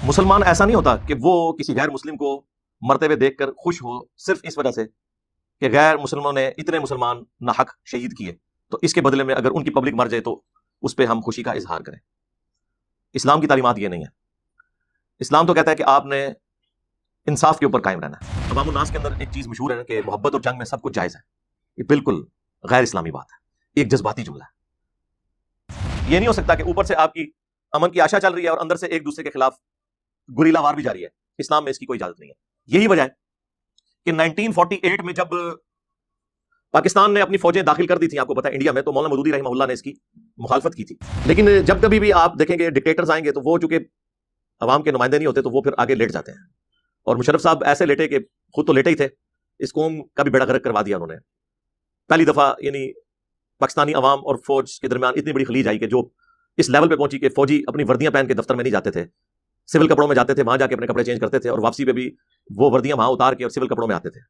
مسلمان ایسا نہیں ہوتا کہ وہ کسی غیر مسلم کو مرتے ہوئے دیکھ کر خوش ہو صرف اس وجہ سے کہ غیر مسلموں نے اتنے مسلمان ناحق شہید کیے، تو اس کے بدلے میں اگر ان کی پبلک مر جائے تو اس پہ ہم خوشی کا اظہار کریں۔ اسلام کی تعلیمات یہ نہیں ہے۔ اسلام تو کہتا ہے کہ آپ نے انصاف کے اوپر قائم رہنا ہے۔ عوام الناس کے اندر ایک چیز مشہور ہے کہ محبت اور جنگ میں سب کچھ جائز ہے، یہ بالکل غیر اسلامی بات ہے، ایک جذباتی جملہ ہے۔ یہ نہیں ہو سکتا کہ اوپر سے آپ کی امن کی آشا چل رہی ہے اور اندر سے ایک دوسرے کے خلاف گریلا وار بھی جاری ہے۔ اسلام میں اس کی کوئی اجازت نہیں ہے۔ یہی وجہ ہے کہ 1948 میں جب پاکستان نے اپنی فوجیں داخل کر دی تھیں، آپ کو پتا ہے انڈیا میں، تو مولانا مودودی رحمہ اللہ نے اس کی مخالفت کی تھی۔ لیکن جب کبھی بھی آپ دیکھیں گے ڈکٹیٹرز آئیں گے تو وہ چونکہ عوام کے نمائندے نہیں ہوتے تو وہ پھر آگے لیٹ جاتے ہیں، اور مشرف صاحب ایسے لیٹے کہ خود تو لیٹے ہی تھے، اس قوم کا بھی بیڑا غرق کروا دیا انہوں نے۔ پہلی دفعہ یعنی پاکستانی عوام اور فوج کے درمیان اتنی بڑی خلیج آئی کہ جو اس لیول پہ پہنچی کہ فوجی اپنی وردیاں پہن کے دفتر میں نہیں جاتے تھے، سول کپڑوں میں جاتے تھے، وہاں جا کے اپنے کپڑے چینج کرتے تھے، اور واپسی پہ بھی وہ وردیاں وہاں اتار کے اور سول کپڑوں میں آتے تھے۔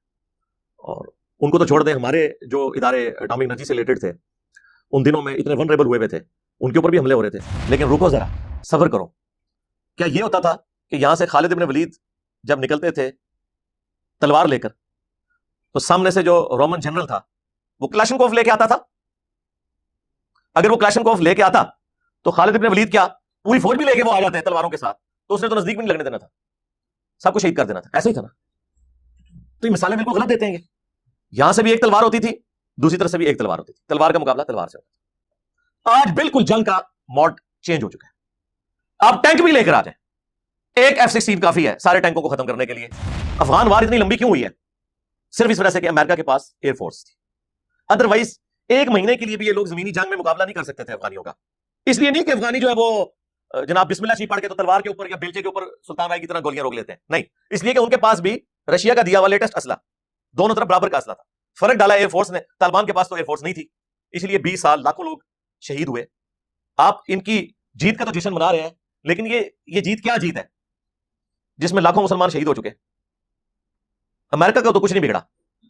اور ان کو تو چھوڑ دیں، ہمارے جو ادارے اٹامک انرجی سے ریلیٹڈ تھے ان دنوں میں اتنے ونریبل ہوئے تھے، ان کے اوپر بھی حملے ہو رہے تھے۔ لیکن رکو ذرا، صبر کرو۔ کیا یہ ہوتا تھا کہ یہاں سے خالد ابن ولید جب نکلتے تھے تلوار لے کر تو سامنے سے جو رومن جنرل تھا وہ کلاشنکوف لے کے آتا تھا؟ اگر وہ کلاشنکوف لے کے آتا تو خالد ابن ولید کیا پوری فوج بھی لے کے وہ آ جاتے ہیں تلواروں کے ساتھ، تو اس نے تو نزدیک بھی نہیں لگنے دینا تھا، سب کو شہید کر دینا تھا۔ ایسا ہی تھا نا؟ تو یہ مثالیں بالکل غلط دیتے ہیں۔ یہاں سے بھی ایک تلوار ہوتی تھی، دوسری طرف سے بھی ایک تلوار ہوتی تھی، تلوار کا مقابلہ تلوار سے ہوتا تھا۔ آج بالکل جنگ کا موڈ چینج ہو چکا ہے۔ آپ ٹینک بھی لے کر آ جائیں، ایک F-16 کافی ہے سارے ٹینکوں کو ختم کرنے کے لیے۔ افغان وار اتنی لمبی کیوں ہوئی ہے؟ صرف اس وجہ سے کہ امریکہ کے پاس ایئر فورس تھی۔ ادروائز ایک مہینے کے لیے بھی یہ لوگ زمینی جنگ میں مقابلہ نہیں کر سکتے تھے افغانیوں کا۔ اس لیے نہیں کہ افغانی جو ہے وہ جناب بسم اللہ شریف پڑھ کے تو تلوار کے اوپر یا بیلچے کے اوپر سلطان بھائی کی طرح گولیاں روک لیتے ہیں، نہیں، اس لیے کہ ان کے پاس بھی رشیا کا دیا ہوا لیٹسٹ اسلحہ، دونوں طرف برابر کا اسلحہ تھا۔ فرق ڈالا ایئر فورس نے، طالبان کے پاس تو ایئر فورس نہیں تھی، اس لیے 20 سال لاکھوں لوگ شہید ہوئے۔ آپ ان کی جیت کا تو جشن منا رہے ہیں، لیکن یہ جیت کیا جیت ہے جس میں لاکھوں مسلمان شہید ہو چکے؟ امریکہ کا تو کچھ نہیں بگڑا،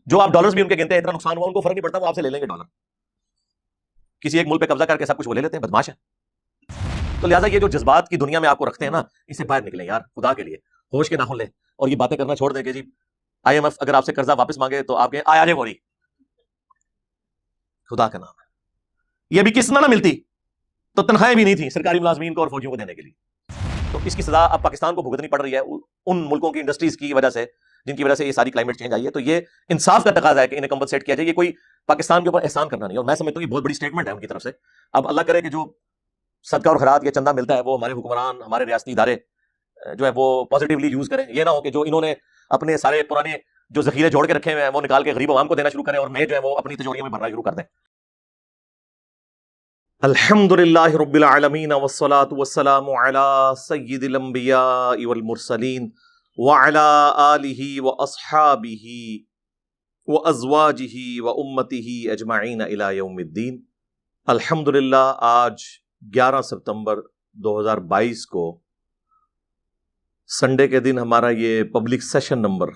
جو آپ ڈالرز بھی ان کے گنتے ہیں اتنا نقصان ہوا، ان کو فرق نہیں پڑتا، وہ آپ سے لے لیں گے ڈالر۔ کسی ایک ملک پہ قبضہ کر کے سب کچھ وہ لے لیتے ہیں، بدماش ہے۔ تو لہٰذا یہ جو جذبات کی دنیا میں آپ کو رکھتے ہیں نا، اس سے باہر نکلیں یار، خدا کے لیے ہوش کے ناخن لیں اور یہ باتیں کرنا چھوڑ دیں کہ جی IMF اگر آپ سے قرضہ واپس مانگے تو آپ کہیں آیا جائے موری، خدا کا نام ہے۔ یہ بھی قسط نہ ملتی تو تنخواہیں بھی نہیں تھیں سرکاری ملازمین کو اور فوجیوں کو دینے کے لیے۔ تو اس کی سزا اب پاکستان کو بھگتنی پڑ رہی ہے ان ملکوں کی انڈسٹریز کی وجہ سے جن کی وجہ سے یہ ساری کلائمیٹ چینج آئی ہے۔ تو یہ انصاف کا تقاضا ہے کہ انہیں کمپنسیٹ کیا جائے۔ یہ کوئی پاکستان کے اوپر احسان کرنا نہیں، اور میں سمجھتا ہوں یہ بہت بڑی سٹیٹمنٹ ہے ان کی طرف سے۔ اب اللہ کرے کہ جو صدقہ اور خیرات یا چندہ ملتا ہے وہ ہمارے حکمران، ہمارے ریاستی ادارے جو ہے وہ پازیٹیولی یوز کریں۔ یہ نہ ہو کہ جو انہوں نے اپنے سارے پرانے جو ذخیرے جوڑ کے رکھے ہوئے ہیں وہ نکال کے غریب عوام کو دینا شروع کریں اور میں جو ہے وہ اپنی تجوریوں میں بھرنا شروع کر دیں۔ الحمدللہ رب العالمین والصلاة والسلام علی سید الانبیاء والمرسلین وعلی آلہ واصحابہ وازواجہ وامتہ اجمعین الی یوم الدین۔ الحمدللہ آج 11 ستمبر 2022 کو سنڈے کے دن ہمارا یہ پبلک سیشن نمبر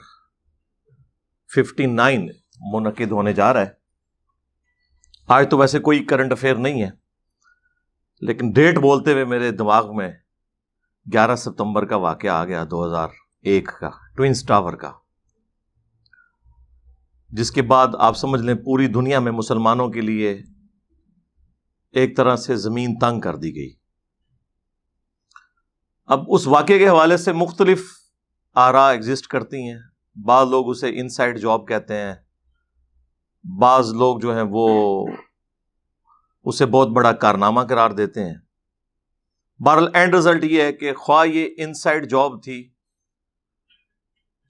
59 منعقد ہونے جا رہا ہے۔ آج تو ویسے کوئی کرنٹ افیئر نہیں ہے، لیکن ڈیٹ بولتے ہوئے میرے دماغ میں 11 ستمبر کا واقعہ آ گیا، 2001 کا، ٹوئنز ٹاور کا، جس کے بعد آپ سمجھ لیں پوری دنیا میں مسلمانوں کے لیے ایک طرح سے زمین تنگ کر دی گئی۔ اب اس واقعے کے حوالے سے مختلف آراء ایگزسٹ کرتی ہیں۔ بعض لوگ اسے انسائیڈ جاب کہتے ہیں، بعض لوگ جو ہیں وہ اسے بہت بڑا کارنامہ قرار دیتے ہیں۔ بہرحال اینڈ رزلٹ یہ ہے کہ خواہ یہ انسائیڈ جاب تھی،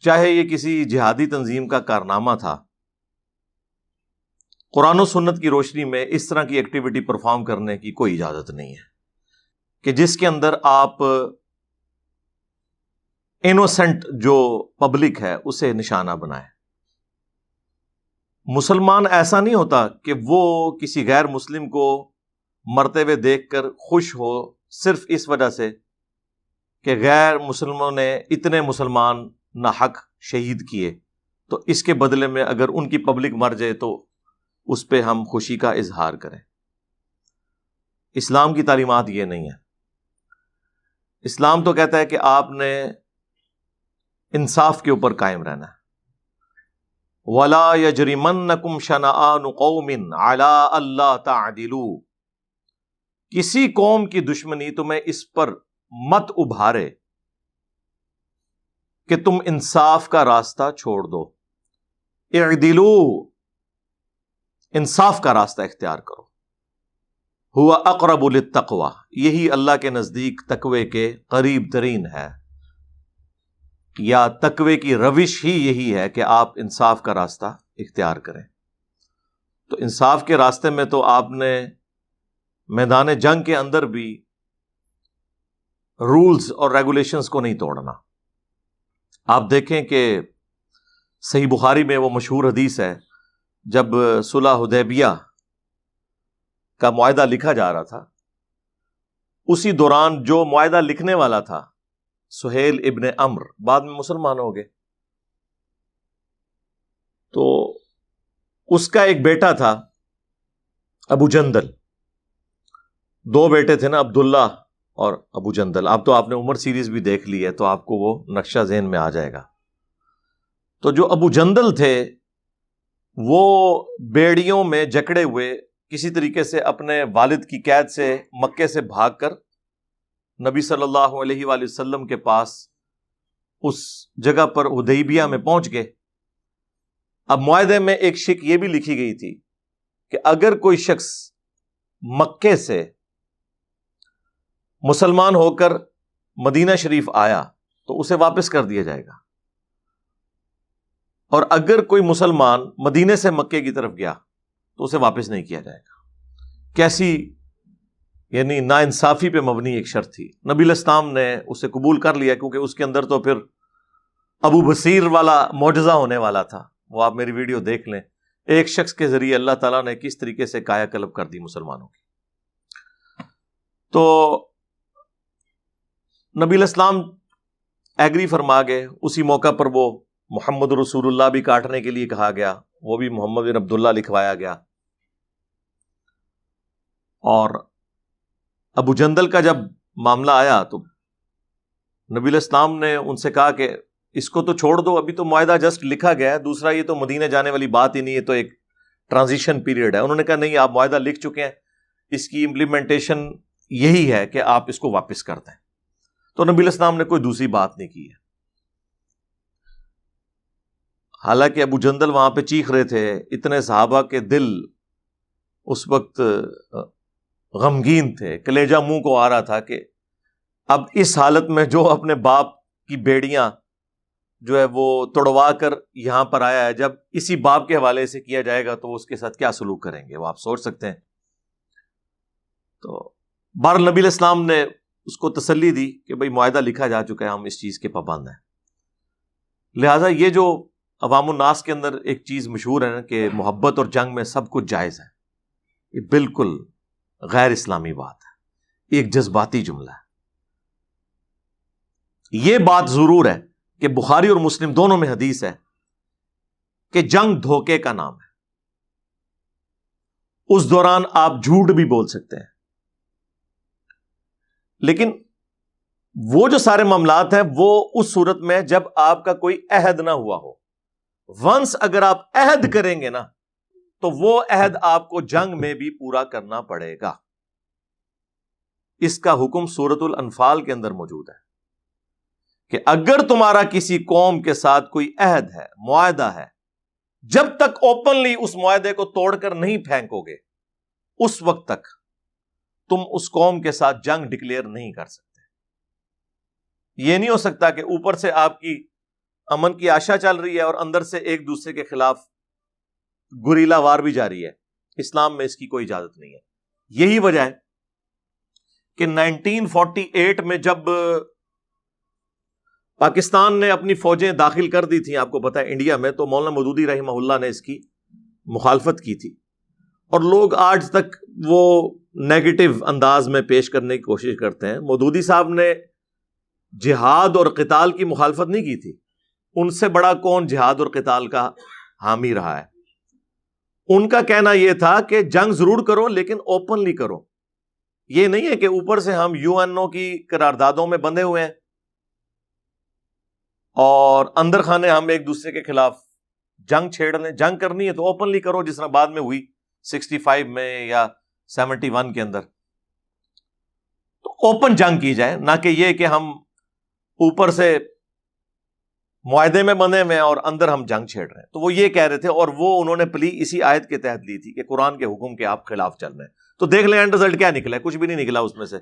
چاہے یہ کسی جہادی تنظیم کا کارنامہ تھا، قرآن و سنت کی روشنی میں اس طرح کی ایکٹیویٹی پرفارم کرنے کی کوئی اجازت نہیں ہے کہ جس کے اندر آپ انوسنٹ جو پبلک ہے اسے نشانہ بنائیں۔ مسلمان ایسا نہیں ہوتا کہ وہ کسی غیر مسلم کو مرتے ہوئے دیکھ کر خوش ہو صرف اس وجہ سے کہ غیر مسلموں نے اتنے مسلمان ناحق شہید کیے، تو اس کے بدلے میں اگر ان کی پبلک مر جائے تو اس پہ ہم خوشی کا اظہار کریں۔ اسلام کی تعلیمات یہ نہیں ہے۔ اسلام تو کہتا ہے کہ آپ نے انصاف کے اوپر قائم رہنا ہے. وَلَا يَجْرِمَنَّكُمْ شَنَآنُ قَوْمٍ عَلَىٰ أَلَّا تَعْدِلُوا، کسی قوم کی دشمنی تمہیں اس پر مت ابھارے کہ تم انصاف کا راستہ چھوڑ دو. اعدلوا، انصاف کا راستہ اختیار کرو. ہوا اقرب للتقوی، یہی اللہ کے نزدیک تقوی کے قریب ترین ہے، یا تقوی کی روش ہی یہی ہے کہ آپ انصاف کا راستہ اختیار کریں. تو انصاف کے راستے میں تو آپ نے میدان جنگ کے اندر بھی رولز اور ریگولیشنز کو نہیں توڑنا. آپ دیکھیں کہ صحیح بخاری میں وہ مشہور حدیث ہے، جب صلح حدیبیہ کا معاہدہ لکھا جا رہا تھا، اسی دوران جو معاہدہ لکھنے والا تھا سہیل ابن عمر، بعد میں مسلمان ہو گئے، تو اس کا ایک بیٹا تھا ابو جندل. دو بیٹے تھے نا، عبداللہ اور ابو جندل. اب تو آپ نے عمر سیریز بھی دیکھ لی ہے تو آپ کو وہ نقشہ ذہن میں آ جائے گا. تو جو ابو جندل تھے وہ بیڑیوں میں جکڑے ہوئے کسی طریقے سے اپنے والد کی قید سے مکے سے بھاگ کر نبی صلی اللہ علیہ وآلہ وسلم کے پاس اس جگہ پر حدیبیہ میں پہنچ گئے. اب معاہدے میں ایک شک یہ بھی لکھی گئی تھی کہ اگر کوئی شخص مکے سے مسلمان ہو کر مدینہ شریف آیا تو اسے واپس کر دیا جائے گا، اور اگر کوئی مسلمان مدینے سے مکے کی طرف گیا تو اسے واپس نہیں کیا جائے گا. کیسی یعنی ناانصافی پہ مبنی ایک شرط تھی. نبی علیہ السلام نے اسے قبول کر لیا کیونکہ اس کے اندر تو پھر ابو بصیر والا معجزہ ہونے والا تھا. وہ آپ میری ویڈیو دیکھ لیں، ایک شخص کے ذریعے اللہ تعالیٰ نے کس طریقے سے کایا کلب کر دی مسلمانوں کی. تو نبی علیہ السلام ایگری فرما گئے. اسی موقع پر وہ محمد رسول اللہ بھی کاٹنے کے لیے کہا گیا، وہ بھی محمد بن عبداللہ لکھوایا گیا. اور ابو جندل کا جب معاملہ آیا تو نبی علیہ السلام نے ان سے کہا کہ اس کو تو چھوڑ دو، ابھی تو معاہدہ جسٹ لکھا گیا ہے، دوسرا یہ تو مدینے جانے والی بات ہی نہیں ہے، تو ایک ٹرانزیشن پیریڈ ہے. انہوں نے کہا نہیں، آپ معاہدہ لکھ چکے ہیں، اس کی امپلیمنٹیشن یہی ہے کہ آپ اس کو واپس کر دیں. تو نبی علیہ السلام نے کوئی دوسری بات نہیں کی ہے. حالانکہ ابو جندل وہاں پہ چیخ رہے تھے، اتنے صحابہ کے دل اس وقت غمگین تھے، کلیجہ منہ کو آ رہا تھا کہ اب اس حالت میں جو اپنے باپ کی بیڑیاں جو ہے وہ توڑوا کر یہاں پر آیا ہے، جب اسی باپ کے حوالے سے کیا جائے گا تو اس کے ساتھ کیا سلوک کریں گے، وہ آپ سوچ سکتے ہیں. تو بہرحال نبی علیہ السلام نے اس کو تسلی دی کہ بھئی معاہدہ لکھا جا چکا ہے، ہم اس چیز کے پابند ہیں. لہٰذا یہ جو عوام الناس کے اندر ایک چیز مشہور ہے نا کہ محبت اور جنگ میں سب کچھ جائز ہے، یہ بالکل غیر اسلامی بات ہے، ایک جذباتی جملہ ہے. یہ بات ضرور ہے کہ بخاری اور مسلم دونوں میں حدیث ہے کہ جنگ دھوکے کا نام ہے. اس دوران آپ جھوٹ بھی بول سکتے ہیں، لیکن وہ جو سارے معاملات ہیں وہ اس صورت میں جب آپ کا کوئی عہد نہ ہوا ہو. ونس اگر آپ عہد کریں گے نا تو وہ عہد آپ کو جنگ میں بھی پورا کرنا پڑے گا. اس کا حکم سورۃ الانفال کے اندر موجود ہے کہ اگر تمہارا کسی قوم کے ساتھ کوئی عہد ہے، معاہدہ ہے، جب تک اوپنلی اس معاہدے کو توڑ کر نہیں پھینکو گے اس وقت تک تم اس قوم کے ساتھ جنگ ڈکلیئر نہیں کر سکتے. یہ نہیں ہو سکتا کہ اوپر سے آپ کی امن کی آشا چل رہی ہے اور اندر سے ایک دوسرے کے خلاف گریلا وار بھی جاری ہے. اسلام میں اس کی کوئی اجازت نہیں ہے. یہی وجہ ہے کہ 1948 میں جب پاکستان نے اپنی فوجیں داخل کر دی تھیں، آپ کو پتا ہے انڈیا میں، تو مولانا مودودی رحمہ اللہ نے اس کی مخالفت کی تھی، اور لوگ آج تک وہ نیگیٹو انداز میں پیش کرنے کی کوشش کرتے ہیں. مودودی صاحب نے جہاد اور قتال کی مخالفت نہیں کی تھی. ان سے بڑا کون جہاد اور قتال کا حامی رہا ہے؟ ان کا کہنا یہ تھا کہ جنگ ضرور کرو لیکن اوپنلی کرو. یہ نہیں ہے کہ اوپر سے ہم یو این او کی قراردادوں میں بندھے ہوئے ہیں اور اندر خانے ہم ایک دوسرے کے خلاف جنگ چھیڑ لیں. جنگ کرنی ہے تو اوپنلی کرو، جس طرح بعد میں ہوئی 65 میں یا 71 کے اندر. تو اوپن جنگ کی جائے، نہ کہ یہ کہ ہم اوپر سے معاہدے میں بندھے ہوئے اور اندر ہم جنگ چھیڑ رہے ہیں. تو وہ یہ کہہ رہے تھے، اور وہ انہوں نے پلی اسی آیت کے تحت لی تھی کہ قرآن کے حکم کے آپ خلاف چل رہے ہیں. تو دیکھ لیں اینڈ رزلٹ کیا نکلا ہے، کچھ بھی نہیں نکلا اس میں سے.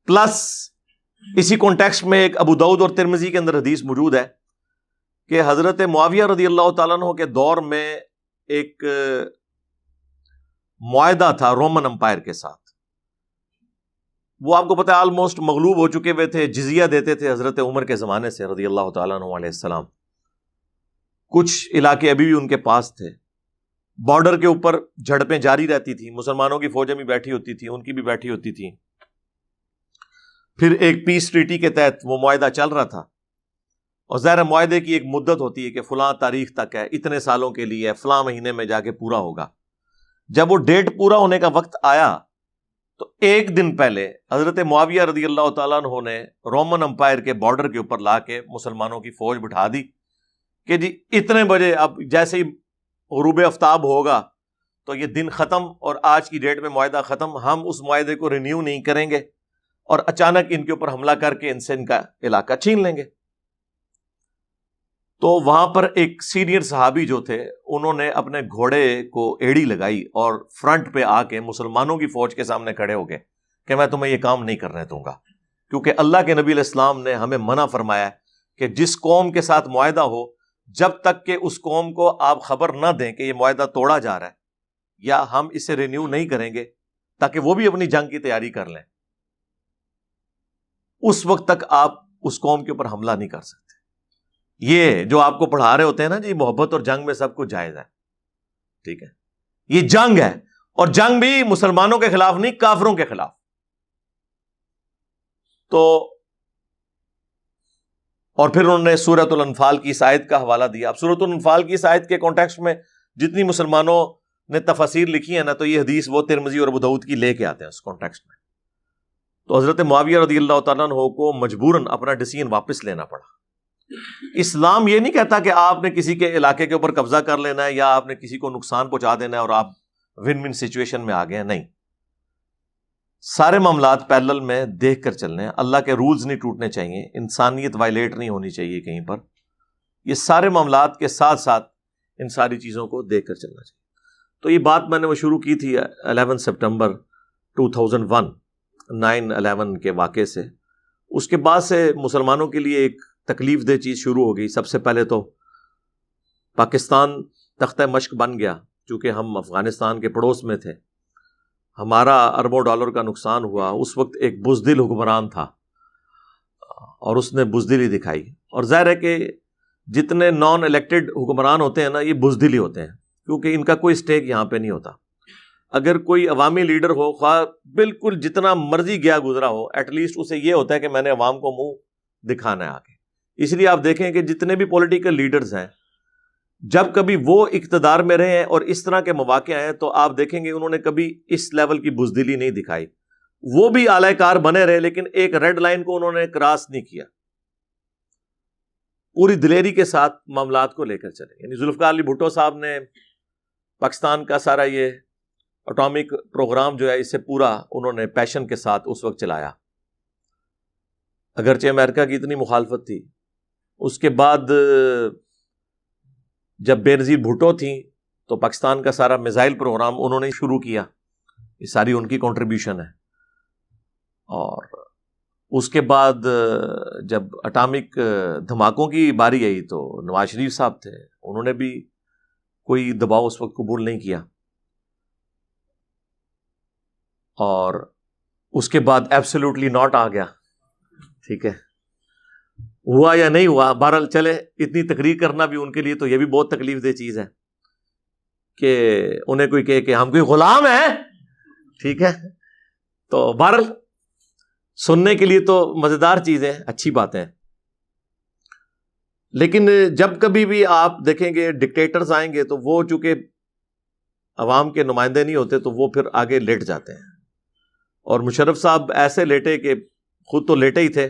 پلس اسی کانٹیکسٹ میں ایک ابو داؤد اور ترمذی کے اندر حدیث موجود ہے کہ حضرت معاویہ رضی اللہ تعالیٰ عنہ کے دور میں ایک معاہدہ تھا رومن امپائر کے ساتھ. وہ آپ کو پتا ہے آلموسٹ مغلوب ہو چکے ہوئے تھے، جزیہ دیتے تھے حضرت عمر کے زمانے سے رضی اللہ تعالیٰ عنہ علیہ السلام. کچھ علاقے ابھی بھی ان کے پاس تھے. بارڈر کے اوپر جھڑپیں جاری رہتی تھی، مسلمانوں کی فوجیں بھی بیٹھی ہوتی تھی، ان کی بھی بیٹھی ہوتی تھی. پھر ایک پیس ٹریٹی کے تحت وہ معاہدہ چل رہا تھا، اور ظاہر معاہدے کی ایک مدت ہوتی ہے کہ فلاں تاریخ تک ہے، اتنے سالوں کے لیے، فلاں مہینے میں جا کے پورا ہوگا. جب وہ ڈیٹ پورا ہونے کا وقت آیا تو ایک دن پہلے حضرت معاویہ رضی اللہ تعالیٰ عنہ نے رومن امپائر کے بارڈر کے اوپر لا کے مسلمانوں کی فوج بٹھا دی کہ جی اتنے بجے، اب جیسے ہی غروب آفتاب ہوگا تو یہ دن ختم اور آج کی ڈیٹ میں معاہدہ ختم، ہم اس معاہدے کو رینیو نہیں کریں گے اور اچانک ان کے اوپر حملہ کر کے ان سے ان کا علاقہ چھین لیں گے. تو وہاں پر ایک سینئر صحابی جو تھے انہوں نے اپنے گھوڑے کو ایڑی لگائی اور فرنٹ پہ آ کے مسلمانوں کی فوج کے سامنے کھڑے ہو گئے کہ میں تمہیں یہ کام نہیں کرنے دوں گا، کیونکہ اللہ کے نبی علیہ السلام نے ہمیں منع فرمایا کہ جس قوم کے ساتھ معاہدہ ہو، جب تک کہ اس قوم کو آپ خبر نہ دیں کہ یہ معاہدہ توڑا جا رہا ہے یا ہم اسے رینیو نہیں کریں گے تاکہ وہ بھی اپنی جنگ کی تیاری کر لیں، اس وقت تک آپ اس قوم کے اوپر حملہ نہیں کر سکتے. یہ جو آپ کو پڑھا رہے ہوتے ہیں نا جی محبت اور جنگ میں سب کچھ جائز ہے، ٹھیک ہے، یہ جنگ ہے، اور جنگ بھی مسلمانوں کے خلاف نہیں، کافروں کے خلاف. تو اور پھر انہوں نے سورۃ الانفال کی اس آیت کا حوالہ دیا. اب سورۃ الانفال کی اس آیت کے کانٹیکسٹ میں جتنی مسلمانوں نے تفاسیر لکھی ہیں نا، تو یہ حدیث وہ ترمذی اور ابو داؤد کی لے کے آتے ہیں اس کانٹیکسٹ میں. تو حضرت معاویہ رضی اللہ تعالیٰ عنہ کو مجبوراً اپنا ڈیسیژن واپس لینا پڑا. اسلام یہ نہیں کہتا کہ آپ نے کسی کے علاقے کے اوپر قبضہ کر لینا ہے یا آپ نے کسی کو نقصان پہنچا دینا ہے اور آپ ون ون سچویشن میں آ گئے ہیں. نہیں، سارے معاملات پیرلل میں دیکھ کر چلنے ہیں. اللہ کے رولز نہیں ٹوٹنے چاہیے، انسانیت وائلیٹ نہیں ہونی چاہیے کہیں پر. یہ سارے معاملات کے ساتھ ساتھ ان ساری چیزوں کو دیکھ کر چلنا چاہیے. تو یہ بات میں نے وہ شروع کی تھی 11 سپٹمبر 2001 9/11 کے واقعے سے. اس کے بعد سے مسلمانوں کے لیے ایک تکلیف دہ چیز شروع ہو گئی. سب سے پہلے تو پاکستان تختہ مشق بن گیا، چونکہ ہم افغانستان کے پڑوس میں تھے. ہمارا اربوں ڈالر کا نقصان ہوا. اس وقت ایک بزدل حکمران تھا اور اس نے بزدلی دکھائی، اور ظاہر ہے کہ جتنے نان الیکٹڈ حکمران ہوتے ہیں نا، یہ بزدلی ہوتے ہیں، کیونکہ ان کا کوئی سٹیک یہاں پہ نہیں ہوتا. اگر کوئی عوامی لیڈر ہو، خواہ بالکل جتنا مرضی گیا گزرا ہو، ایٹ لیسٹ اسے یہ ہوتا ہے کہ میں نے عوام کو منہ دکھانا ہے آگے. اس لیے آپ دیکھیں کہ جتنے بھی پولیٹیکل لیڈرز ہیں، جب کبھی وہ اقتدار میں رہے ہیں اور اس طرح کے مواقع آئے تو آپ دیکھیں گے انہوں نے کبھی اس لیول کی بزدلی نہیں دکھائی. وہ بھی اعلی کار بنے رہے، لیکن ایک ریڈ لائن کو انہوں نے کراس نہیں کیا. پوری دلیری کے ساتھ معاملات کو لے کر چلے. یعنی ذوالفقار علی بھٹو صاحب نے پاکستان کا سارا یہ اٹامک پروگرام جو ہے، اسے پورا انہوں نے پیشن کے ساتھ اس وقت چلایا، اگرچہ امریکہ کی اتنی مخالفت تھی. اس کے بعد جب بے نظیر بھٹو تھیں تو پاکستان کا سارا میزائل پروگرام انہوں نے شروع کیا. یہ ساری ان کی کنٹریبیوشن ہے. اور اس کے بعد جب اٹامک دھماکوں کی باری آئی تو نواز شریف صاحب تھے، انہوں نے بھی کوئی دباؤ اس وقت قبول نہیں کیا. اور اس کے بعد ایبسلیوٹلی ناٹ آ گیا. ٹھیک ہے، ہوا یا نہیں ہوا، بہرحال چلے. اتنی تقریر کرنا بھی ان کے لیے تو یہ بھی بہت تکلیف دہ چیز ہے کہ انہیں کوئی کہے کہ ہم کوئی غلام ہیں. ٹھیک ہے، تو بہرحال سننے کے لیے تو مزیدار چیزیں، اچھی باتیں. لیکن جب کبھی بھی آپ دیکھیں گے ڈکٹیٹرز آئیں گے تو وہ چونکہ عوام کے نمائندے نہیں ہوتے تو وہ پھر آگے لیٹ جاتے ہیں. اور مشرف صاحب ایسے لیٹے کہ خود تو لیٹے ہی تھے,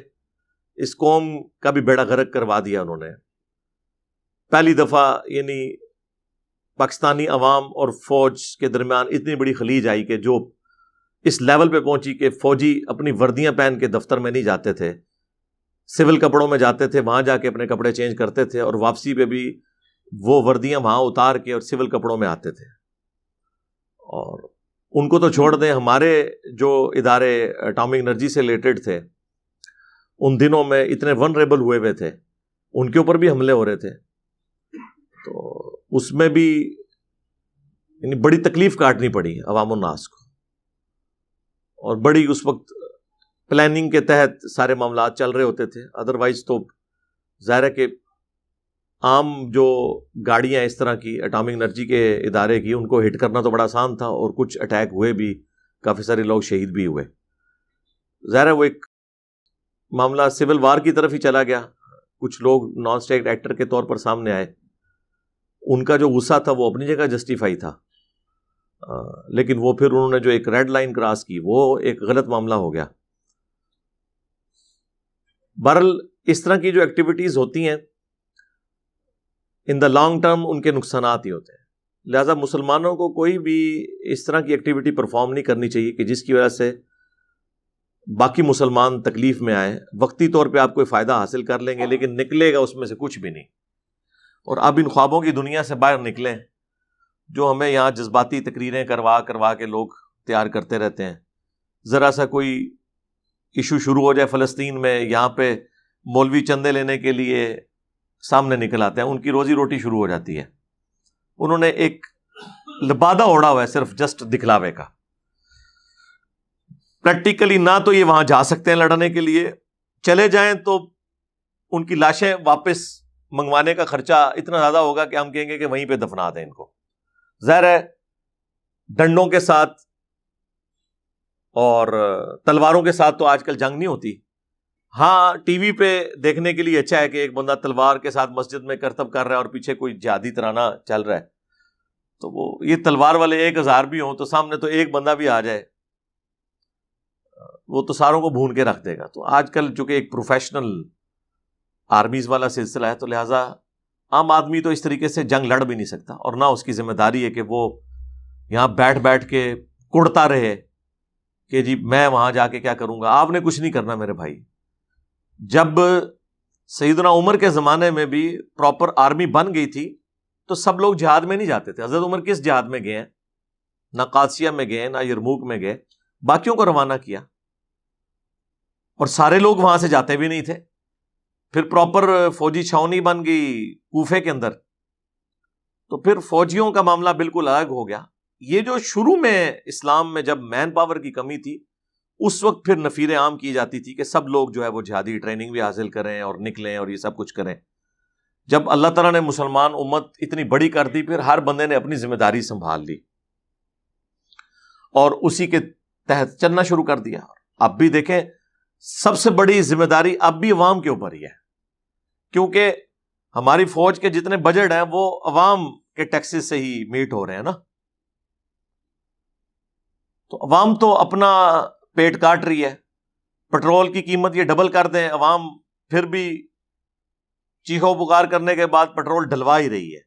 اس قوم کا بھی بیڑا غرق کروا دیا انہوں نے. پہلی دفعہ یعنی پاکستانی عوام اور فوج کے درمیان اتنی بڑی خلیج آئی کہ جو اس لیول پہ پہنچی کہ فوجی اپنی وردیاں پہن کے دفتر میں نہیں جاتے تھے, سول کپڑوں میں جاتے تھے, وہاں جا کے اپنے کپڑے چینج کرتے تھے, اور واپسی پہ بھی وہ وردیاں وہاں اتار کے اور سول کپڑوں میں آتے تھے. اور ان کو تو چھوڑ دیں, ہمارے جو ادارے اٹامک انرجی سے ریلیٹڈ تھے ان دنوں میں اتنے ونریبل ہوئے تھے, ان کے اوپر بھی حملے ہو رہے تھے. تو اس میں بھی یعنی بڑی تکلیف کاٹنی پڑی عوام الناس کو, اور بڑی اس وقت پلاننگ کے تحت سارے معاملات چل رہے ہوتے تھے. ادروائز تو ظاہر ہے کہ عام جو گاڑیاں اس طرح کی اٹامک انرجی کے ادارے کی, ان کو ہٹ کرنا تو بڑا آسان تھا, اور کچھ اٹیک ہوئے بھی, کافی سارے لوگ شہید بھی ہوئے. ظاہر ہے وہ ایک معاملہ سول وار کی طرف ہی چلا گیا. کچھ لوگ نان اسٹیٹ ایکٹر کے طور پر سامنے آئے, ان کا جو غصہ تھا وہ اپنی جگہ جسٹیفائی تھا, لیکن وہ پھر انہوں نے جو ایک ریڈ لائن کراس کی وہ ایک غلط معاملہ ہو گیا. بہرحال اس طرح کی جو ایکٹیویٹیز ہوتی ہیں ان دا لانگ ٹرم ان کے نقصانات ہی ہوتے ہیں. لہذا مسلمانوں کو کوئی بھی اس طرح کی ایکٹیویٹی پرفارم نہیں کرنی چاہیے کہ جس کی وجہ سے باقی مسلمان تکلیف میں آئے. وقتی طور پہ آپ کوئی فائدہ حاصل کر لیں گے لیکن نکلے گا اس میں سے کچھ بھی نہیں. اور اب ان خوابوں کی دنیا سے باہر نکلیں جو ہمیں یہاں جذباتی تقریریں کروا کے لوگ تیار کرتے رہتے ہیں. ذرا سا کوئی ایشو شروع ہو جائے فلسطین میں, یہاں پہ مولوی چندے لینے کے لیے سامنے نکل آتے ہیں, ان کی روزی روٹی شروع ہو جاتی ہے. انہوں نے ایک لبادہ اوڑا ہوا ہے صرف جسٹ دکھلاوے کا. پریکٹیکلی نہ تو یہ وہاں جا سکتے ہیں لڑنے کے لیے, چلے جائیں تو ان کی لاشیں واپس منگوانے کا خرچہ اتنا زیادہ ہوگا کہ ہم کہیں گے کہ وہیں پہ دفنا دیں ان کو. ظاہر ہے ڈنڈوں کے ساتھ اور تلواروں کے ساتھ تو آج کل جنگ نہیں ہوتی. ہاں ٹی وی پہ دیکھنے کے لیے اچھا ہے کہ ایک بندہ تلوار کے ساتھ مسجد میں کرتب کر رہا ہے اور پیچھے کوئی جہادی ترانہ چل رہا ہے, تو وہ یہ تلوار والے 1000 بھی ہوں تو سامنے تو ایک بندہ بھی آ جائے وہ تو ساروں کو بھون کے رکھ دے گا. تو آج کل چونکہ ایک پروفیشنل آرمیز والا سلسلہ ہے تو لہٰذا عام آدمی تو اس طریقے سے جنگ لڑ بھی نہیں سکتا, اور نہ اس کی ذمہ داری ہے کہ وہ یہاں بیٹھ کے کڑتا رہے کہ جی میں وہاں جا کے کیا کروں گا. آپ نے کچھ نہیں کرنا میرے بھائی. جب سیدنا عمر کے زمانے میں بھی پراپر آرمی بن گئی تھی تو سب لوگ جہاد میں نہیں جاتے تھے. حضرت عمر کس جہاد میں گئے ہیں؟ نہ قادسیہ میں گئے, نہ یرموک میں گئے, باقیوں کو روانہ کیا, اور سارے لوگ وہاں سے جاتے بھی نہیں تھے. پھر پراپر فوجی چھاونی بن گئی کوفے کے اندر, تو پھر فوجیوں کا معاملہ بالکل الگ ہو گیا. یہ جو شروع میں اسلام میں جب مین پاور کی کمی تھی اس وقت پھر نفیر عام کی جاتی تھی کہ سب لوگ جو ہے وہ جہادی ٹریننگ بھی حاصل کریں اور نکلیں اور یہ سب کچھ کریں. جب اللہ تعالیٰ نے مسلمان امت اتنی بڑی کر دی پھر ہر بندے نے اپنی ذمہ داری سنبھال لی اور اسی کے تحت چلنا شروع کر دیا. اب بھی دیکھیں سب سے بڑی ذمہ داری اب بھی عوام کے اوپر ہی ہے, کیونکہ ہماری فوج کے جتنے بجٹ ہیں وہ عوام کے ٹیکسز سے ہی میٹ ہو رہے ہیں نا. تو عوام تو اپنا پیٹ کاٹ رہی ہے. پٹرول کی قیمت یہ ڈبل کر دیں, عوام پھر بھی چیخو پکار کرنے کے بعد پٹرول ڈلوا ہی رہی ہے.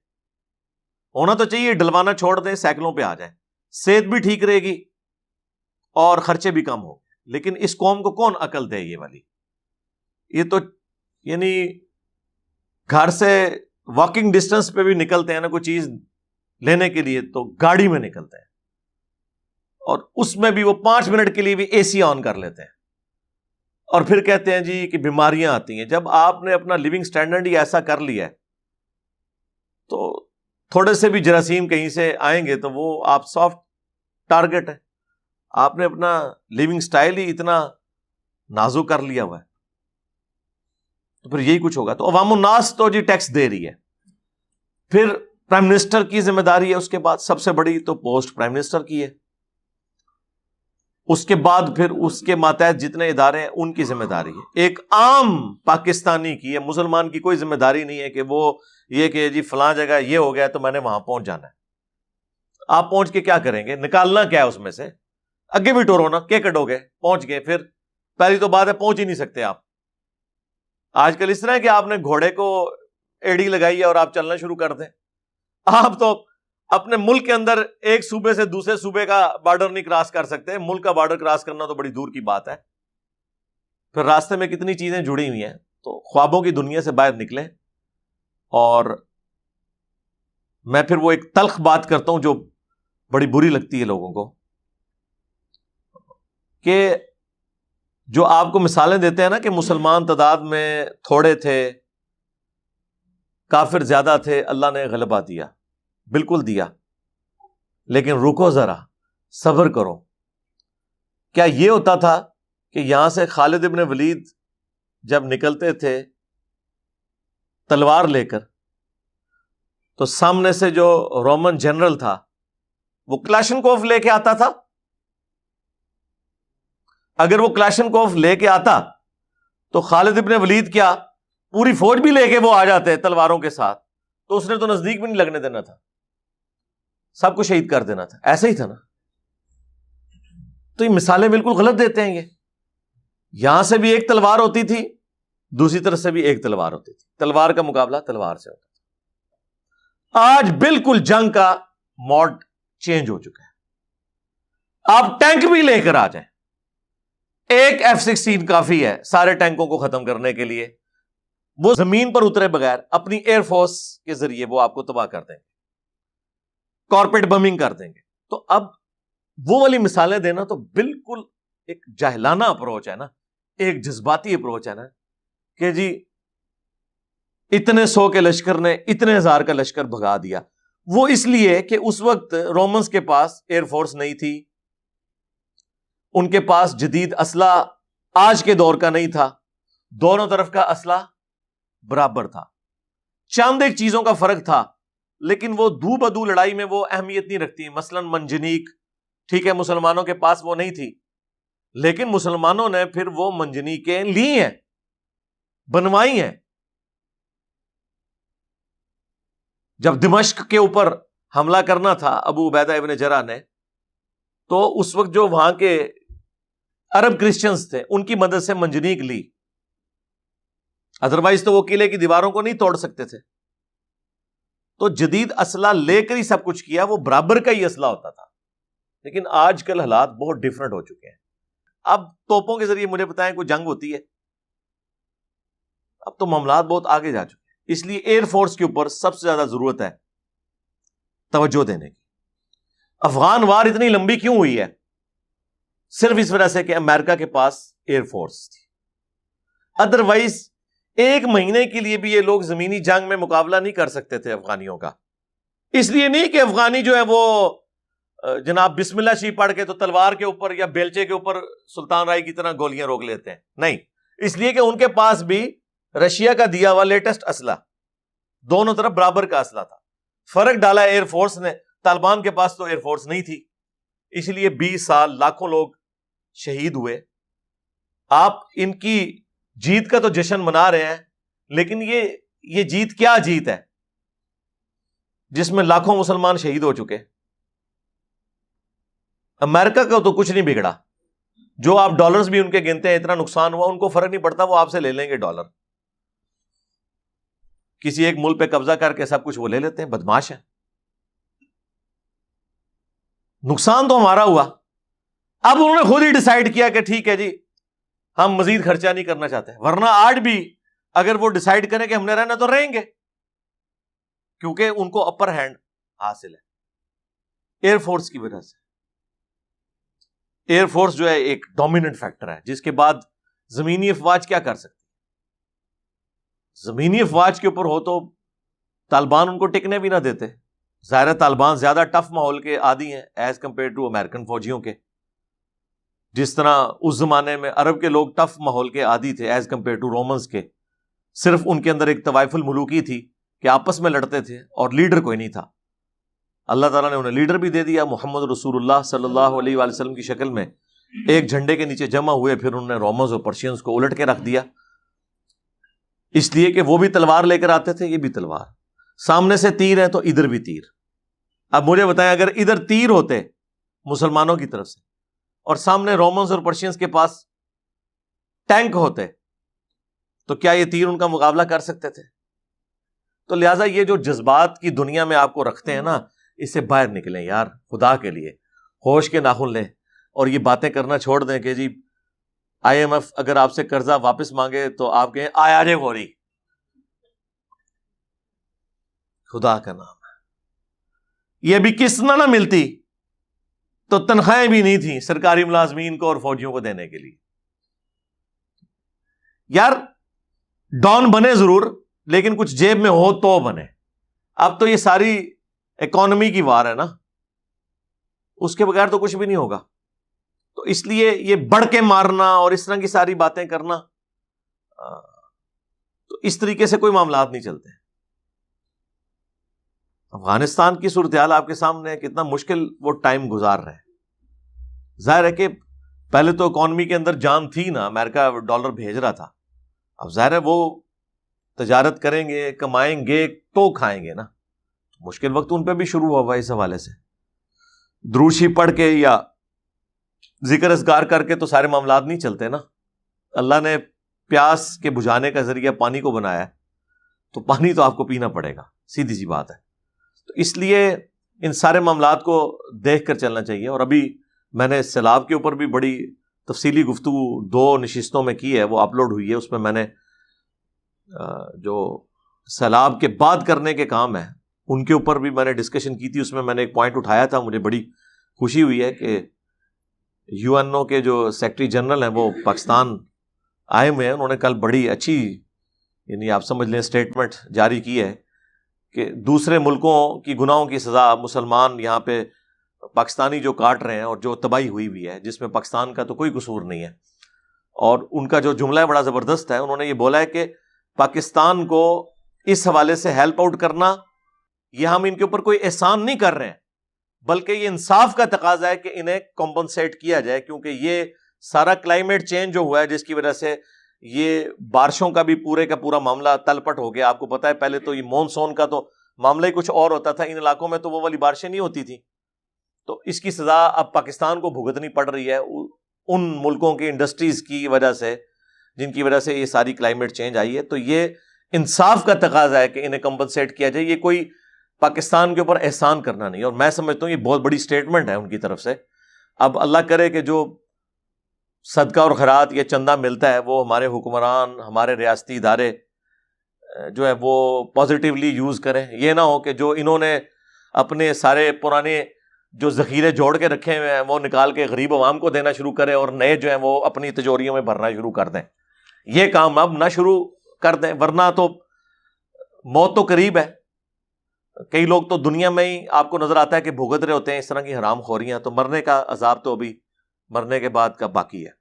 ہونا تو چاہیے ڈلوانا چھوڑ دیں, سائیکلوں پہ آ جائیں, صحت بھی ٹھیک رہے گی اور خرچے بھی کم ہو. لیکن اس قوم کو کون عقل دے یہ والی؟ یہ تو یعنی گھر سے واکنگ ڈسٹینس پہ بھی نکلتے ہیں نا کوئی چیز لینے کے لیے تو گاڑی میں نکلتے ہیں, اور اس میں بھی وہ 5 منٹ کے لیے بھی اے سی آن کر لیتے ہیں, اور پھر کہتے ہیں جی کہ بیماریاں آتی ہیں. جب آپ نے اپنا لیونگ سٹینڈرڈ ہی ایسا کر لیا ہے تو تھوڑے سے بھی جراثیم کہیں سے آئیں گے تو وہ آپ سافٹ ٹارگٹ ہے. آپ نے اپنا لیونگ سٹائل ہی اتنا نازک کر لیا ہوا ہے تو پھر یہی کچھ ہوگا. تو عوام الناس تو جی ٹیکس دے رہی ہے, پھر پرائم منسٹر کی ذمہ داری ہے, اس کے بعد سب سے بڑی تو پوسٹ پرائم منسٹر کی ہے, اس کے بعد پھر اس کے ماتحت جتنے ادارے ہیں ان کی ذمہ داری ہے. ایک عام پاکستانی کی ہے, مسلمان کی کوئی ذمہ داری نہیں ہے کہ وہ یہ کہ جی فلاں جگہ یہ ہو گیا تو میں نے وہاں پہنچ جانا ہے. آپ پہنچ کے کیا کریں گے؟ نکالنا کیا ہے اس میں سے؟ اگے بھی ٹورو نا، کیا کٹو گے؟ پہنچ گئے، پھر پہلی تو بات ہے پہنچ ہی نہیں سکتے آپ. آج کل اس طرح ہے کہ آپ نے گھوڑے کو ایڑی لگائی ہے اور آپ چلنا شروع کر دیں. آپ تو اپنے ملک کے اندر ایک صوبے سے دوسرے صوبے کا بارڈر نہیں کراس کر سکتے. ملک کا بارڈر کراس کرنا تو بڑی دور کی بات ہے. پھر راستے میں کتنی چیزیں جڑی ہوئی ہیں. تو خوابوں کی دنیا سے باہر نکلیں. اور میں پھر وہ ایک تلخ بات کرتا ہوں جو بڑی بری لگتی ہے لوگوں کو، کہ جو آپ کو مثالیں دیتے ہیں نا کہ مسلمان تعداد میں تھوڑے تھے، کافر زیادہ تھے، اللہ نے غلبہ دیا. بالکل دیا، لیکن رکو ذرا، صبر کرو. کیا یہ ہوتا تھا کہ یہاں سے خالد ابن ولید جب نکلتے تھے تلوار لے کر، تو سامنے سے جو رومن جنرل تھا وہ کلاشنکوف لے کے آتا تھا؟ اگر وہ کلاشنکوف لے کے آتا تو خالد ابن ولید کیا پوری فوج بھی لے کے وہ آ جاتے تلواروں کے ساتھ، تو اس نے تو نزدیک بھی نہیں لگنے دینا تھا، سب کو شہید کر دینا تھا. ایسا ہی تھا نا. تو یہ مثالیں بالکل غلط دیتے ہیں. یہ یہاں سے بھی ایک تلوار ہوتی تھی، دوسری طرف سے بھی ایک تلوار ہوتی تھی. تلوار کا مقابلہ تلوار سے ہوتا تھا. آج بالکل جنگ کا موڈ چینج ہو چکا ہے. آپ ٹینک بھی لے کر آ جائیں، ایک F-16 کافی ہے سارے ٹینکوں کو ختم کرنے کے لیے. وہ زمین پر اترے بغیر اپنی ایئر فورس کے ذریعے وہ آپ کو تباہ کر دیں گے، کارپیٹ بمنگ کر دیں گے. تو اب وہ والی مثالیں دینا تو بالکل ایک جاہلانہ اپروچ ہے نا، ایک جذباتی اپروچ ہے نا، کہ جی اتنے 100 کے لشکر نے اتنے 1000 کا لشکر بھگا دیا. وہ اس لیے کہ اس وقت رومنز کے پاس ایئر فورس نہیں تھی، ان کے پاس جدید اسلحہ آج کے دور کا نہیں تھا، دونوں طرف کا اسلحہ برابر تھا. چند ایک چیزوں کا فرق تھا، لیکن وہ دو بدو لڑائی میں وہ اہمیت نہیں رکھتی. مثلا منجنیق، ٹھیک ہے مسلمانوں کے پاس وہ نہیں تھی، لیکن مسلمانوں نے پھر وہ منجنیقیں لی ہیں، بنوائی ہیں. جب دمشق کے اوپر حملہ کرنا تھا ابو عبیدہ ابن جرح نے، تو اس وقت جو وہاں کے عرب کرسچنز تھے ان کی مدد سے منجنیق لی، ادروائز تو وہ قلعے کی دیواروں کو نہیں توڑ سکتے تھے. تو جدید اسلحہ لے کر ہی سب کچھ کیا، وہ برابر کا ہی اسلحہ ہوتا تھا. لیکن آج کل حالات بہت ڈیفرنٹ ہو چکے ہیں. اب توپوں کے ذریعے مجھے بتائیں کوئی جنگ ہوتی ہے؟ اب تو معاملات بہت آگے جا چکے ہیں. اس لیے ایئر فورس کے اوپر سب سے زیادہ ضرورت ہے توجہ دینے کی. افغان وار اتنی لمبی کیوں ہوئی ہے؟ صرف اس وجہ سے کہ امریکہ کے پاس ایئر فورس تھی. ادروائز ایک مہینے کے لیے بھی یہ لوگ زمینی جنگ میں مقابلہ نہیں کر سکتے تھے افغانیوں کا. اس لیے نہیں کہ افغانی جو ہے وہ جناب بسم اللہ شریف پڑھ کے تو تلوار کے اوپر یا بیلچے کے اوپر سلطان رائی کی طرح گولیاں روک لیتے ہیں، نہیں. اس لیے کہ ان کے پاس بھی رشیا کا دیا ہوا لیٹسٹ اسلحہ، دونوں طرف برابر کا اسلحہ تھا. فرق ڈالا ایئر فورس نے. طالبان کے پاس تو ایئر فورس نہیں تھی، اس لیے 20 سال لاکھوں لوگ شہید ہوئے. آپ ان کی جیت کا تو جشن منا رہے ہیں، لیکن یہ جیت کیا جیت ہے جس میں لاکھوں مسلمان شہید ہو چکے. امریکہ کا تو کچھ نہیں بگڑا. جو آپ ڈالرز بھی ان کے گنتے ہیں اتنا نقصان ہوا، ان کو فرق نہیں پڑتا، وہ آپ سے لے لیں گے ڈالر. کسی ایک ملک پہ قبضہ کر کے سب کچھ وہ لے لیتے ہیں، بدماش ہیں. نقصان تو ہمارا ہوا. اب انہوں نے خود ہی ڈیسائیڈ کیا کہ ٹھیک ہے جی ہم مزید خرچہ نہیں کرنا چاہتے. ورنہ آج بھی اگر وہ ڈیسائیڈ کریں کہ ہم نے رہنا تو رہیں گے، کیونکہ ان کو اپر ہینڈ حاصل ہے ایئر فورس کی وجہ سے. ایئر فورس جو ہے ایک ڈومیننٹ فیکٹر ہے، جس کے بعد زمینی افواج کیا کر سکتی. زمینی افواج کے اوپر ہو تو طالبان ان کو ٹکنے بھی نہ دیتے. ظاہر طالبان زیادہ ٹف ماحول کے عادی ہیں ایز کمپیئر ٹو امریکن فوجیوں کے. جس طرح اس زمانے میں عرب کے لوگ ٹف ماحول کے عادی تھے ایز کمپیئر ٹو رومنز کے. صرف ان کے اندر ایک طوائف الملوکی تھی کہ آپس میں لڑتے تھے اور لیڈر کوئی نہیں تھا. اللہ تعالیٰ نے انہیں لیڈر بھی دے دیا. محمد رسول اللہ صلی اللہ علیہ وآلہ وسلم کی شکل میں ایک جھنڈے کے نیچے جمع ہوئے، پھر انہوں نے رومنز اور پرشینز کو الٹ کے رکھ دیا. اس لیے کہ وہ بھی تلوار لے کر آتے تھے، یہ بھی تلوار. سامنے سے تیر ہے تو ادھر بھی تیر. اب مجھے بتائیں اگر ادھر تیر ہوتے مسلمانوں کی طرف سے اور سامنے رومنز اور پرشینز کے پاس ٹینک ہوتے تو کیا یہ تیر ان کا مقابلہ کر سکتے تھے؟ تو لہٰذا یہ جو جذبات کی دنیا میں آپ کو رکھتے ہیں نا، اس سے باہر نکلیں یار، خدا کے لیے ہوش کے ناخن لیں اور یہ باتیں کرنا چھوڑ دیں کہ جی IMF اگر آپ سے قرضہ واپس مانگے تو آپ کہیں آیا جے فوری. خدا کا نام ہے، یہ بھی قسط نہ ملتی تو تنخواہیں بھی نہیں تھیں سرکاری ملازمین کو اور فوجیوں کو دینے کے لیے. یار ڈان بنے ضرور، لیکن کچھ جیب میں ہو تو بنے. اب تو یہ ساری اکانومی کی وار ہے نا، اس کے بغیر تو کچھ بھی نہیں ہوگا. تو اس لیے یہ بڑھ کے مارنا اور اس طرح کی ساری باتیں کرنا، تو اس طریقے سے کوئی معاملات نہیں چلتے. افغانستان کی صورتحال آپ کے سامنے ہے، کتنا مشکل وہ ٹائم گزار رہے ہیں. ظاہر ہے کہ پہلے تو اکانومی کے اندر جان تھی نا، امریکہ ڈالر بھیج رہا تھا. اب ظاہر ہے وہ تجارت کریں گے، کمائیں گے تو کھائیں گے نا. مشکل وقت ان پہ بھی شروع ہوا اس حوالے سے. دروشی پڑھ کے یا ذکر اذکار کر کے تو سارے معاملات نہیں چلتے نا. اللہ نے پیاس کے بجھانے کا ذریعہ پانی کو بنایا ہے، تو پانی تو آپ کو پینا پڑے گا، سیدھی سی بات ہے. تو اس لیے ان سارے معاملات کو دیکھ کر چلنا چاہیے. اور ابھی میں نے سیلاب کے اوپر بھی بڑی تفصیلی گفتگو 2 نشستوں میں کی ہے، وہ اپلوڈ ہوئی ہے. اس میں نے جو سیلاب کے بعد کرنے کے کام ہیں ان کے اوپر بھی میں نے ڈسکشن کی تھی. اس میں نے ایک پوائنٹ اٹھایا تھا، مجھے بڑی خوشی ہوئی ہے کہ UNO کے جو سیکرٹری جنرل ہیں وہ پاکستان آئے ہوئے ہیں. انہوں نے کل بڑی اچھی، یعنی آپ سمجھ لیں اسٹیٹمنٹ جاری کی ہے کہ دوسرے ملکوں کی گناہوں کی سزا مسلمان یہاں پہ پاکستانی جو کاٹ رہے ہیں، اور جو تباہی ہوئی ہے جس میں پاکستان کا تو کوئی قصور نہیں ہے. اور ان کا جو جملہ ہے بڑا زبردست ہے. انہوں نے یہ بولا ہے کہ پاکستان کو اس حوالے سے ہیلپ آؤٹ کرنا، یہ ہم ان کے اوپر کوئی احسان نہیں کر رہے ہیں، بلکہ یہ انصاف کا تقاضا ہے کہ انہیں کمپنسیٹ کیا جائے، کیونکہ یہ سارا کلائمیٹ چینج جو ہوا ہے جس کی وجہ سے یہ بارشوں کا بھی پورے کا پورا معاملہ تلپٹ ہو گیا. آپ کو پتا ہے پہلے تو یہ مونسون کا تو معاملہ ہی کچھ اور ہوتا تھا، ان علاقوں میں تو وہ والی بارشیں نہیں ہوتی تھیں. تو اس کی سزا اب پاکستان کو بھگتنی پڑ رہی ہے ان ملکوں کی انڈسٹریز کی وجہ سے جن کی وجہ سے یہ ساری کلائمیٹ چینج آئی ہے. تو یہ انصاف کا تقاضا ہے کہ انہیں کمپنسیٹ کیا جائے. یہ کوئی پاکستان کے اوپر احسان کرنا نہیں. اور میں سمجھتا ہوں یہ بہت بڑی سٹیٹمنٹ ہے ان کی طرف سے. اب اللہ کرے کہ جو صدقہ اور خیرات یا چندہ ملتا ہے وہ ہمارے حکمران، ہمارے ریاستی ادارے جو ہے وہ پازیٹیولی یوز کریں. یہ نہ ہو کہ جو انہوں نے اپنے سارے پرانے جو ذخیرے جوڑ کے رکھے ہوئے ہیں وہ نکال کے غریب عوام کو دینا شروع کرے اور نئے جو ہیں وہ اپنی تجوریوں میں بھرنا شروع کر دیں. یہ کام اب نہ شروع کر دیں، ورنہ تو موت تو قریب ہے. کئی لوگ تو دنیا میں ہی آپ کو نظر آتا ہے کہ بھگت رہے ہوتے ہیں اس طرح کی حرام خوریاں. تو مرنے کا عذاب تو ابھی مرنے کے بعد کا باقی ہے.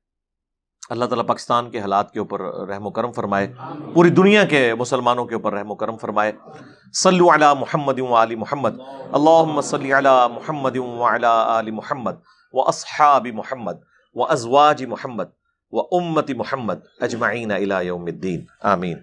اللہ تعالیٰ پاکستان کے حالات کے اوپر رحم و کرم فرمائے، پوری دنیا کے مسلمانوں کے اوپر رحم و کرم فرمائے. صلو علی محمد و آل محمد، اللہم صلی علی محمد و علی آل محمد و اصحاب محمد و ازواج محمد و امت محمد اجمعین الی یوم الدین. آمین.